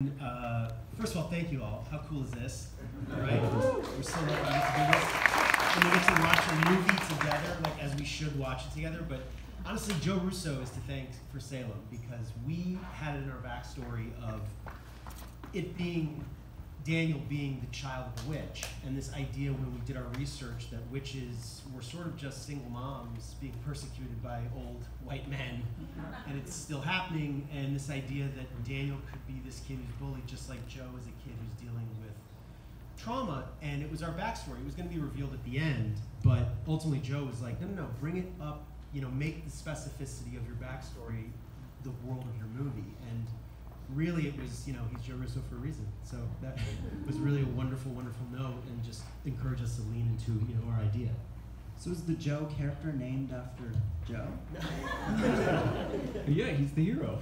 First of all, thank you all. How cool is this? Right? We're so lucky to get to do this. And we get to watch a movie together, like as we should watch it together. But honestly, Joe Russo is to thank for Salem, because we had it in our backstory of it being Daniel being the child of a witch, and this idea when we did our research that witches were sort of just single moms being persecuted by old white men, and it's still happening, and this idea that Daniel could be this kid who's bullied just like Joe is a kid who's dealing with trauma, and it was our backstory. It was going to be revealed at the end, but ultimately Joe was like, no, bring it up, make the specificity of your backstory the world of your movie. And really, it was, he's Joe Russo for a reason. So that was really a wonderful, wonderful note, and just encouraged us to lean into, our idea. So is the Joe character named after Joe? Yeah, he's the hero.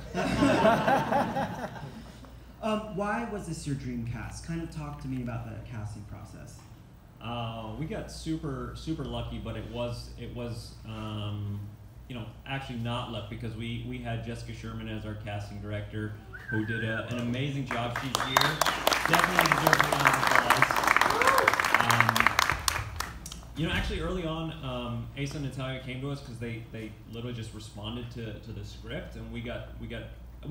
Why was this your dream cast? Kind of talk to me about the casting process. We got super lucky, but it was actually not luck, because we had Jessica Sherman as our casting director, who did an amazing job. She's here. Definitely deserves a round of applause. Actually early on, Asa and Natalia came to us because they literally just responded to the script, and we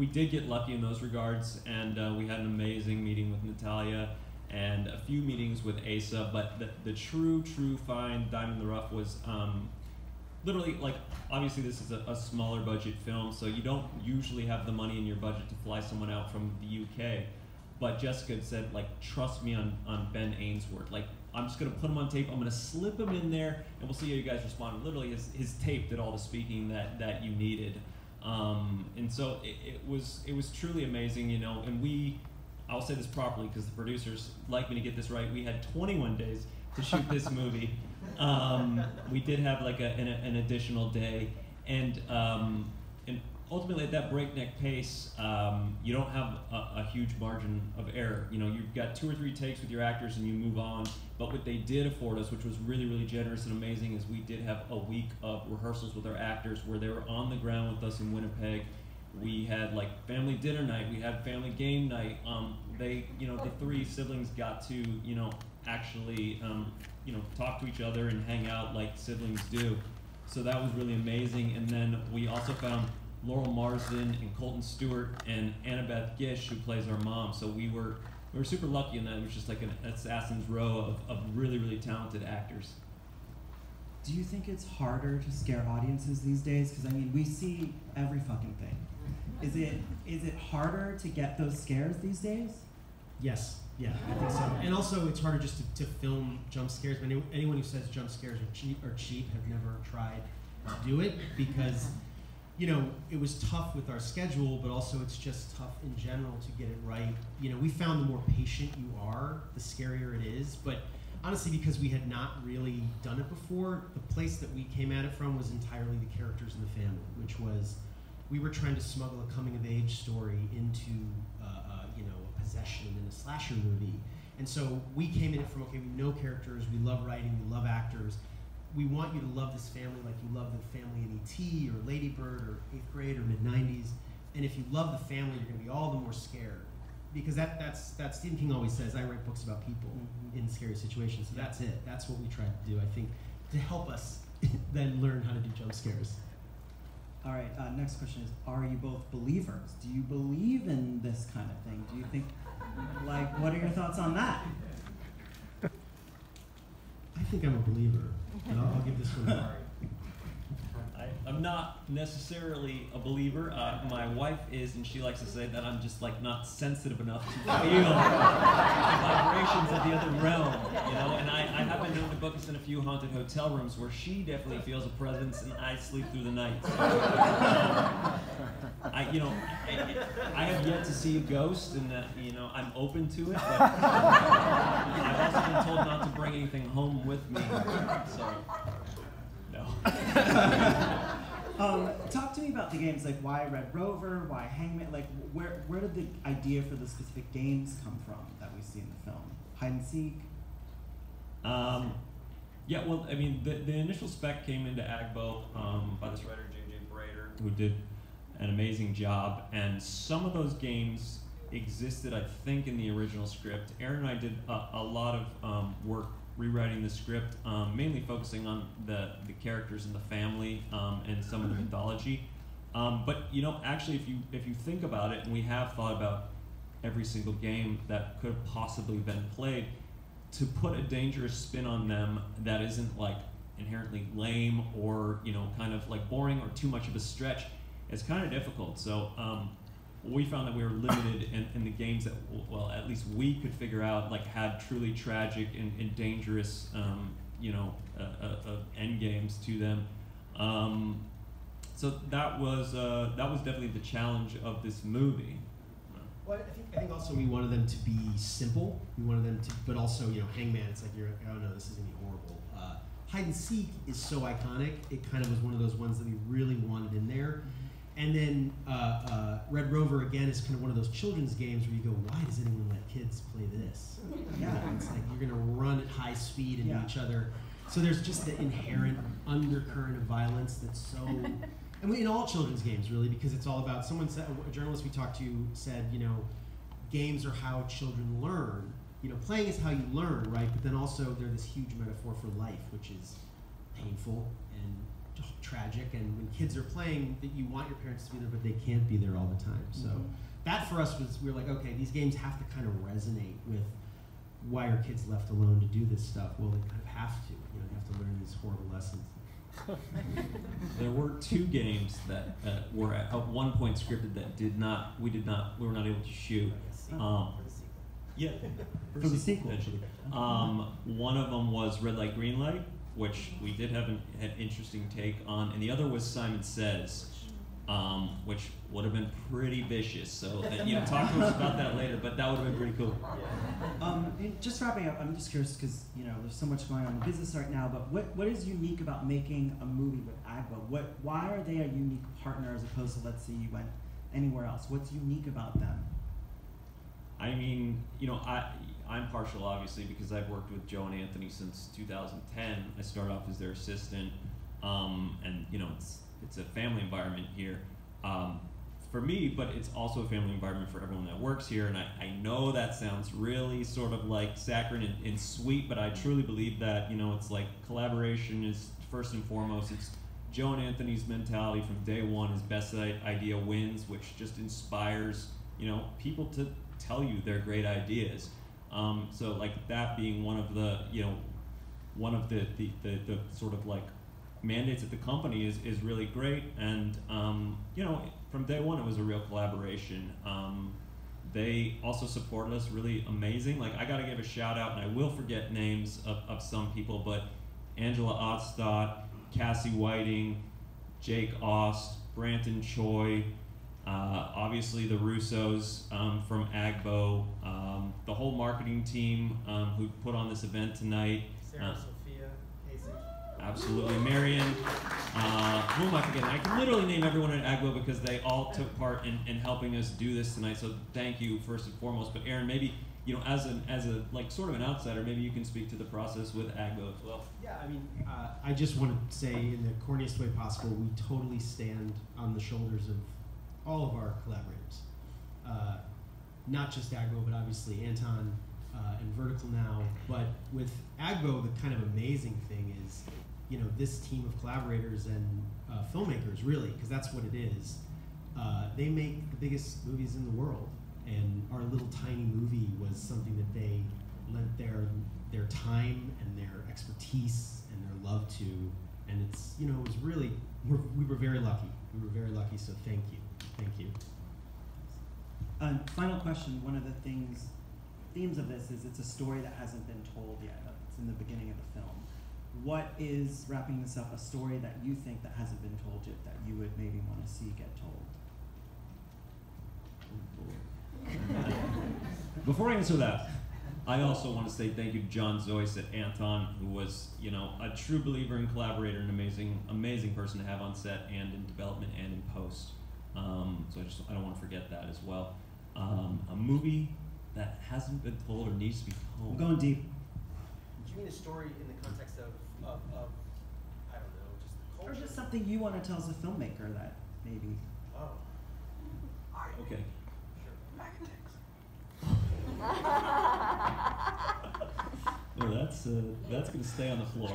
did get lucky in those regards, and we had an amazing meeting with Natalia and a few meetings with Asa, but the true fine diamond in the rough was literally, obviously this is a smaller budget film, so you don't usually have the money in your budget to fly someone out from the UK. But Jessica had said, trust me on Ben Ainsworth. I'm just gonna put him on tape, I'm gonna slip him in there, and we'll see how you guys respond. And literally, his tape did all the speaking that you needed. And so it was truly amazing, and I'll say this properly because the producers like me to get this right, we had 21 days to shoot this movie. We did have an additional day, and ultimately at that breakneck pace, you don't have a huge margin of error. You've got 2 or 3 takes with your actors and you move on. But what they did afford us, which was really generous and amazing, is we did have a week of rehearsals with our actors where they were on the ground with us in Winnipeg. We had family dinner night, we had family game night. The 3 siblings got to actually talk to each other and hang out like siblings do. So that was really amazing. And then we also found Laurel Marsden and Colton Stewart and Annabeth Gish, who plays our mom. So we were super lucky in that. It was just like an assassin's row of really talented actors. Do you think it's harder to scare audiences these days? Because we see every fucking thing. Is it harder to get those scares these days? Yes, yeah, I think so. And also, it's harder just to film jump scares. Anyone who says jump scares are cheap have never tried to do it, because it was tough with our schedule, but also it's just tough in general to get it right. We found the more patient you are, the scarier it is. But honestly, because we had not really done it before, the place that we came at it from was entirely the characters in the family, which was, we were trying to smuggle a coming-of-age story into a possession in a slasher movie. And so we came in it from, okay, we know characters, we love writing, we love actors. We want you to love this family like you love the family in E.T. or Lady Bird or 8th grade or mid-90s. And if you love the family, you're going to be all the more scared. Because that's Stephen King always says, I write books about people in scary situations. So that's it. That's what we try to do, I think, to help us then learn how to do jump scares. All right, next question is, are you both believers? Do you believe in this kind of thing? Do you think, what are your thoughts on that? I think I'm a believer. And I'll give this one a Ari. I'm not necessarily a believer. My wife is, and she likes to say that I'm just not sensitive enough to feel the vibrations of the other realm, And I have been known to book us in a few haunted hotel rooms where she definitely feels a presence, and I sleep through the night. So, I have yet to see a ghost, and I'm open to it. But I've also been told not to bring anything home with me, so. No. Talk to me about the games, why Red Rover, why Hangman, where did the idea for the specific games come from that we see in the film? Hide and seek? Yeah, well, the initial spec came into Agbo by this writer, J.J. Brader, who did an amazing job, and some of those games existed, I think, in the original script. Aaron and I did a lot of work rewriting the script, mainly focusing on the characters and the family and some of the mythology. But you know, actually, if you think about it, and we have thought about every single game that could have possibly been played, to put a dangerous spin on them that isn't like inherently lame or, you know, kind of like boring or too much of a stretch, it's kind of difficult. So we found that we were limited in the games that, well, at least we could figure out, like, had truly tragic and dangerous, you know, end games to them. So that was definitely the challenge of this movie. Well, I think also we wanted them to be simple. We wanted them to, but also, you know, Hangman, it's like, you're like, oh no, this is gonna be horrible. Hide and Seek is so iconic. It kind of was one of those ones that we really wanted in there. And then Red Rover, again, is kind of one of those children's games where you go, why does anyone let kids play this? Yeah, it's like you're gonna run at high speed into each other. So there's just the inherent undercurrent of violence that's so, and in all children's games, really, because it's all about, someone said, a journalist we talked to said, you know, games are how children learn. You know, playing is how you learn, right? But then also they're this huge metaphor for life, which is painful and tragic. And when kids are playing, that you want your parents to be there, but they can't be there all the time. So that for us was, we were like, okay, these games have to kind of resonate with why are kids left alone to do this stuff? Well, they kind of have to. You know, they have to learn these horrible lessons. There were 2 games that were at one point scripted that we were not able to shoot. Yeah, for the sequel. Eventually. One of them was Red Light, Green Light, which we did have an interesting take on, and the other was Simon Says, which would have been pretty vicious. So, you know, talk to us about that later, but that would have been pretty cool. Just wrapping up, I'm just curious because, you know, there's so much going on in the business right now, but what is unique about making a movie with Agbo? Why are they a unique partner as opposed to, let's say, you went anywhere else? What's unique about them? I mean, you know, I'm partial, obviously, because I've worked with Joe and Anthony since 2010. I started off as their assistant, and, you know, it's a family environment here. For me, but it's also a family environment for everyone that works here, and I know that sounds really sort of like saccharine and sweet, but I truly believe that, you know, it's like collaboration is first and foremost. It's Joe and Anthony's mentality from day one is best idea wins, which just inspires, you know, people to tell you their great ideas. So like that being one of the, you know, one of the sort of like mandates at the company is really great. And you know, from day one it was a real collaboration. They also supported us really amazing. Like, I gotta give a shout out, and I will forget names of some people, but Angela Otstad, Cassie Whiting, Jake Ost, Branton Choi, obviously the Russos from Agbo, the whole marketing team who put on this event tonight. Sarah, Sophia, Casey. Absolutely, Marion. Who am I forgetting? I can literally name everyone at Agbo because they all took part in helping us do this tonight. So thank you first and foremost. But Aaron, maybe, you know, as a like sort of an outsider, maybe you can speak to the process with Agbo as well. Yeah, I mean, I just want to say in the corniest way possible, we totally stand on the shoulders of all of our collaborators. Not just Agbo, but obviously Anton and Vertical now. But with Agbo, the kind of amazing thing is, you know, this team of collaborators and filmmakers, really, because that's what it is. They make the biggest movies in the world, and our little tiny movie was something that they lent their time and their expertise and their love to, and it's, you know, it was really, we were very lucky. We were very lucky, so thank you. Thank you. Final question. One of the themes of this is it's a story that hasn't been told yet. It's in the beginning of the film. What is, wrapping this up, a story that you think that hasn't been told yet that you would maybe want to see get told? Before I answer that, I also want to say thank you to John Zoyce at Anton, who was, you know, a true believer and collaborator, an amazing person to have on set and in development and in post. So I don't want to forget that as well. A movie that hasn't been told or needs to be told. I'm going deep. Do you mean a story in the context of I don't know, just the culture? Or just something you want to tell as a filmmaker that maybe. Oh. Okay. Sure. that's going to stay on the floor.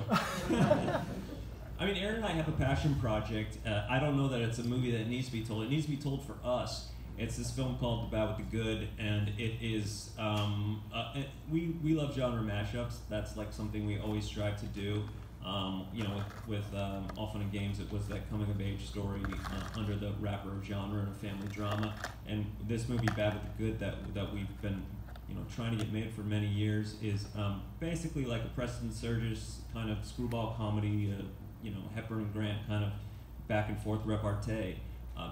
I mean, Aaron and I have a passion project. I don't know that it's a movie that needs to be told. It needs to be told for us. It's this film called The Bad with the Good, and it is, we love genre mashups. That's like something we always strive to do. You know, with All Fun and Games, it was that coming-of-age story under the wrapper of genre and a family drama. And this movie, Bad with the Good, that we've been, you know, trying to get made for many years, is basically like a Preston Sturges kind of screwball comedy, you know, Hepburn and Grant kind of back and forth repartee.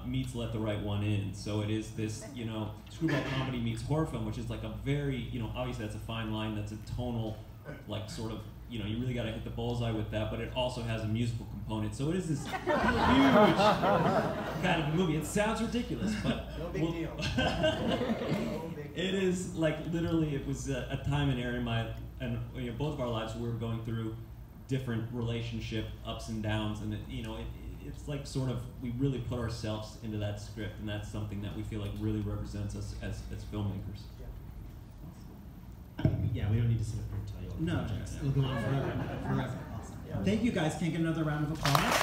Meets Let the Right One In. So it is this, you know, screwball comedy meets horror film, which is like a very, you know, obviously that's a fine line, that's a tonal, like sort of, you know, you really got to hit the bullseye with that, but it also has a musical component. So it is this huge kind of movie. It sounds ridiculous, but no big deal. It is like literally, it was a time in Aaron and you know, both of our lives, we were going through different relationship ups and downs, and you know, it's like sort of, we really put ourselves into that script, and that's something that we feel like really represents us as filmmakers. Yeah, we don't need to sit up here and tell you all the No. projects. It'll go on forever. Awesome. Thank you guys. Can I get another round of applause?